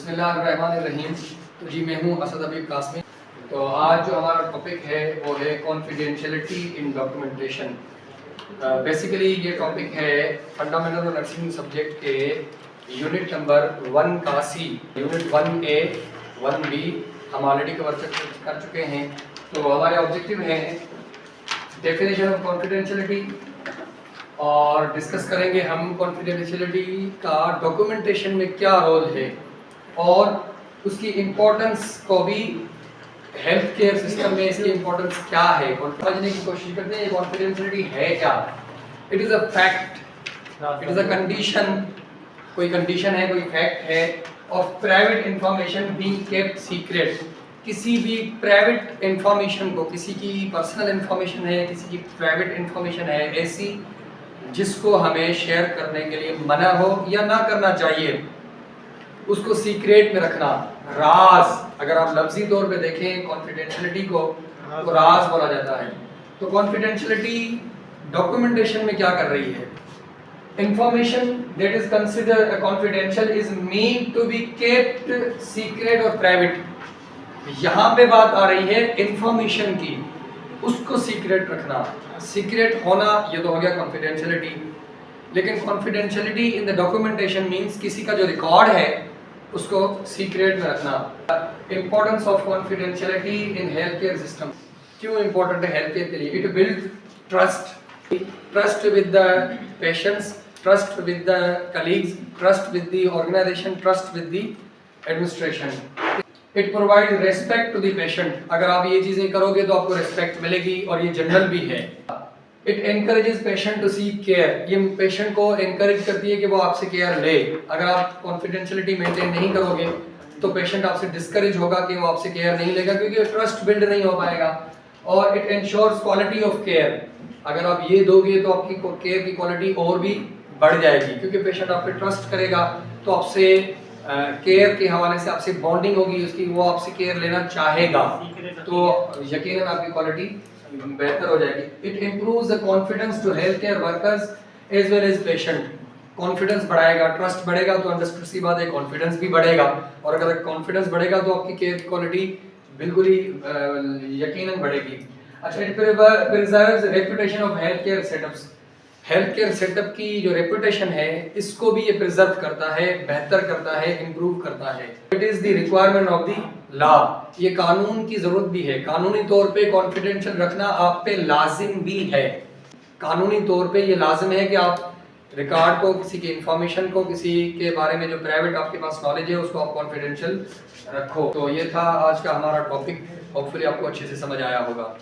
बिस्मिल्लाहिर्रहमानिर्रहीम। तो जी मैं हूँ असद अबीब कासमी। तो आज जो हमारा टॉपिक है वो है कॉन्फिडेंशियलिटी इन डॉक्यूमेंटेशन। बेसिकली ये टॉपिक है फंडामेंटल और नर्सिंग सब्जेक्ट के यूनिट नंबर 1 का सी, यूनिट 1A 1B हम ऑलरेडी कवर कर चुके हैं। तो हमारे ऑब्जेक्टिव हैं डेफिनेशन ऑफ कॉन्फिडेंशियलिटी और डिस्कस करेंगे हम कॉन्फिडेंशियलिटी का डॉक्यूमेंटेशन में क्या रोल है और उसकी इम्पोर्टेंस को भी हेल्थ केयर सिस्टम में इसकी इम्पोर्टेंस क्या है समझने की कोशिश करते हैं। कॉन्फिडेंशियलिटी है क्या? It is a fact, it is a condition, कोई कंडीशन है, कोई फैक्ट है of private information being kept secret. किसी भी प्राइवेट इंफॉर्मेशन को, किसी की पर्सनल इंफॉर्मेशन है, किसी की प्राइवेट इंफॉर्मेशन है ऐसी जिसको हमें शेयर करने के लिए मना हो या ना करना चाहिए, उसको सीक्रेट में रखना, राज। अगर आप लफ्जी तौर पे देखें कॉन्फिडेंशियलिटी को तो राज बोला जाता है। तो कॉन्फिडेंशियलिटी डॉक्यूमेंटेशन में क्या कर रही है? Information that is considered confidential is mean to be kept secret और प्राइवेट। यहाँ पे बात आ रही है इंफॉर्मेशन की, उसको सीक्रेट रखना, सीक्रेट होना, ये तो हो गया कॉन्फिडेंशियलिटी। लेकिन confidentiality in the documentation means किसी का जो रिकॉर्ड है उसको सीक्रेट में रखना। Importance of confidentiality in health care system. क्यों इंपॉर्टेंट है हेल्थ केयर के लिए? It build trust, trust with the patients, trust with the colleagues, trust with the organisation, trust with the administration. It provide respect to the patient. अगर आप ये चीजें करोगे तो आपको रेस्पेक्ट मिलेगी और ये जनरल भी है। It encourages patient to seek care. ये पेशेंट को एनकरेज करती है कि वो आपसे केयर ले। अगर आप कॉन्फिडेंशियलिटी मेंटेन नहीं करोगे तो पेशेंट आपसे डिस्करेज होगा कि वो आपसे केयर नहीं लेगा, क्योंकि ट्रस्ट बिल्ड नहीं हो पाएगा। और it ensures quality of care. अगर आप ये दोगे तो आपकी केयर की क्वालिटी और भी बढ़ जाएगी, क्योंकि पेशेंट आप पे ट्रस्ट करेगा तो आपसे केयर के हवाले से आपसे बॉन्डिंग होगी उसकी, वो आपसे केयर लेना चाहेगा, तो यकीनन आपकी क्वालिटी बेहतर हो जाएगी। It improves the confidence to health care workers as well as patient. Confidence बढ़ाएगा, ट्रस्ट बढ़ेगा तो अंडरस्टूड सी बात है कॉन्फिडेंस भी बढ़ेगा, और अगर कॉन्फिडेंस बढ़ेगा तो आपकी केयर की क्वालिटी बिल्कुल ही यकीनन बढ़ेगी। अच्छा, it preserves reputation of health care setups. Health care setup की जो रेपुटेशन है इसको भी ये प्रिजर्व करता है, बेहतर करता है, इंप्रूव करता है। It is the requirement of the law. ये कानून की जरूरत भी है। कानूनी तौर पे कॉन्फिडेंशियल रखना आप पे लाजिम भी है। कानूनी तौर पे ये लाजिम है कि आप रिकॉर्ड को, किसी की इंफॉर्मेशन को, किसी के बारे में जो प्राइवेट आपके पास नॉलेज है उसको आप कॉन्फिडेंशियल रखो। तो ये था आज का हमारा टॉपिक। होपफुली आपको अच्छे से समझ आया होगा।